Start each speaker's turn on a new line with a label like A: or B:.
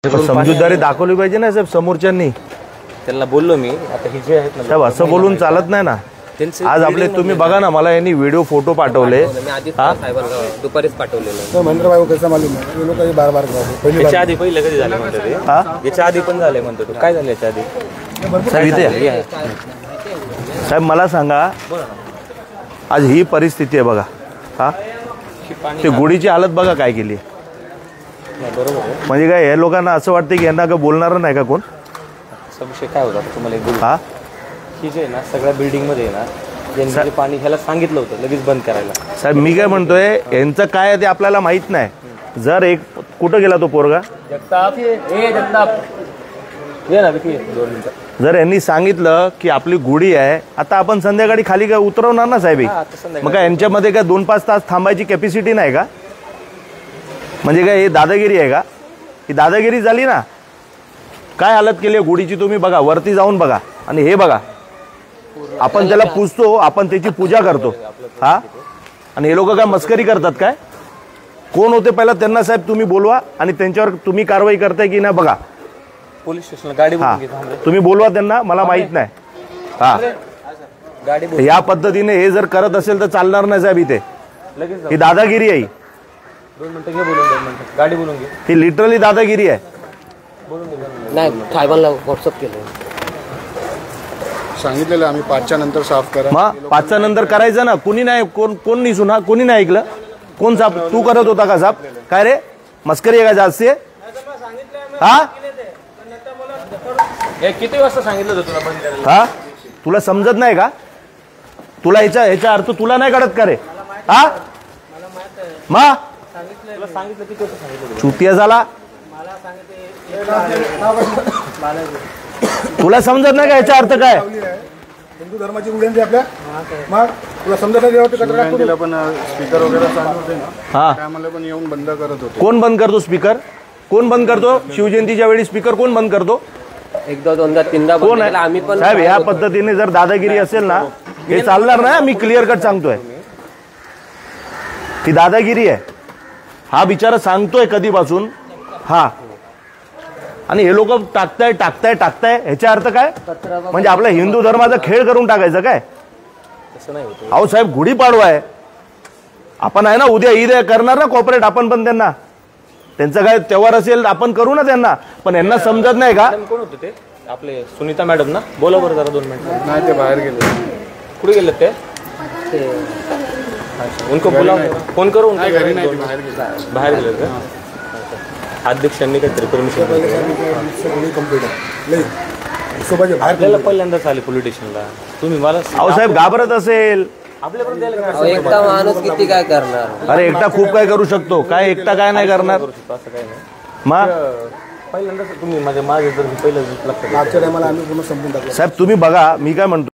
A: समजूतदारी दाखवली पाहिजे ना साहेब समोरच्यांनी.
B: त्यांना बोललो मी आता हे जे आहेत ना
A: साहेब असं बोलून चालत नाही ना. आज आपले तुम्ही बघा ना मला यांनी व्हिडिओ फोटो पाठवले
B: दुपारीच पाठवलेलं.
C: महेंद्र भाई कैसा मालूम है ये लोग बार बार
B: याच्या आधी पहिले कधी झाले म्हणतो ते याच्या आधी पण झाले म्हणतो तो काय झालं याच्या आधी
A: साहेब इथे साहेब मला सांगा आज ही परिस्थिती आहे बघा. हा ते गुढीची हालत बघा काय केली.
B: बरोबर
A: म्हणजे काय हे लोकांना असं वाटतं की यांना काय बोलणार नाही का कोण.
B: विषय काय होता तुम्हाला एक हा ही जे आहे ना सगळ्या बिल्डिंग मध्ये आहे ना ज्यांनी पाणी ह्याला सांगितलं होतं लगेच बंद करायला. साहेब
A: मी काय म्हणतोय यांचं काय आहे ते आपल्याला माहित नाही. जर एक कुठं गेला तो पोरगा
B: जगताप ये ना 2 मिनिटं.
A: जर यांनी सांगितलं की आपली गुढी आहे आता आपण संध्याकाळी खाली काय उतरवणार ना साहेब. मग काय यांच्यामध्ये काय 2-5 तास थांबायची कॅपॅसिटी नाही का. म्हणजे काय हे दादागिरी आहे का. ही दादागिरी झाली ना. काय हालत केली आहे गुढीची तुम्ही बघा. वरती जाऊन बघा आणि हे बघा आपण त्याला पूजतो आपण त्याची पूजा करतो. हा आणि हे लोक काय मस्करी करतात काय. कोण होते पहिला त्यांना साहेब तुम्ही बोलवा आणि त्यांच्यावर तुम्ही कारवाई करताय की नाही बघा.
B: पोलीस स्टेशनला गाडी
A: तुम्ही बोलवा त्यांना मला माहित नाही. हा गाडी या पद्धतीने हे जर करत असेल तर चालणार नाही साहेब. इथे ही दादागिरी आहे.
B: 2 मिनिटं घे बोलून 2 मिनिटं गाडी बोलून घे.
A: ही लिटरली दादागिरी आहे.
B: नाही साहेबांना व्हॉट्सअप केलं
C: सांगितलेलं आम्ही 5च्या नंतर साफ करा.
A: मग 5च्या नंतर करायचं ना. कोणी नाही कोण नाही सुना कोणी नाही ऐकलं. कोण साहेब तू करत होता का साहेब. काय रे मस्करी आहे का जास्त. हा
B: किती वाजता सांगितलं होतं तुला बंद करायला.
A: हा तुला समजत नाही का. तुला ह्याचा अर्थ तुला नाही कळत का रे. हा मा
B: सांगितलं किती वाजता सांगितलं
A: चुतिया झाला. तुला समजत नाही का याचा अर्थ काय.
C: हिंदू धर्माची गुढी आपल्या मग तुला समजत नाही. पण स्पीकर वगैरे चालू होते ना.
A: हा
C: त्यामुळे पण येऊन बंद करत होते.
A: कोण बंद करतो स्पीकर. कोण बंद करतो शिवजयंतीच्या वेळी स्पीकर कोण बंद करतो.
B: 1-2-3
A: कोण आहे आम्ही पण साहेब. या पद्धतीने जर दादागिरी असेल ना हे चालणार नाही. मी क्लिअर कट सांगतोय ती दादागिरी आहे. हा बिचारा सांगतोय कधीपासून. हा आणि हे लोक टाकताय ह्याचा अर्थ काय. म्हणजे आपल्या हिंदू धर्माचा खेळ करून टाकायचं काय. अहो साहेब गुढीपाडवा आहे. आपण आहे ना उद्या ईद करणार ना कॉपरेट आपण पण त्यांना. त्यांचं काय त्योहार असेल आपण करू ना त्यांना. पण यांना समजत नाही का.
B: कोण होते ते आपले सुनीता मॅडम ना. बोला बरं जरा 2 मिनिटं.
C: नाही ते बाहेर गेले.
B: कुठे गेले ते उनको बोला फोन करू. बाहेर गेले का अध्यक्षांनी काहीतरी परमिशन आपल्याला पहिल्यांदाच आले पोलीस स्टेशनला. तुम्ही मला
A: अहो साहेब घाबरत असेल.
B: एकटा माणूस किती काय करणार.
A: अरे एकटा खूप काय करू शकतो. काय एकटा काय नाही करणार.
B: असं काय नाही.
A: मग
B: पहिल्यांदाच तुम्ही माझ्या मागे जर पहिलं लक्षात
C: मागच्या टायमाला आम्ही पूर्ण संपून टाकलं.
A: साहेब तुम्ही बघा मी काय म्हणतो.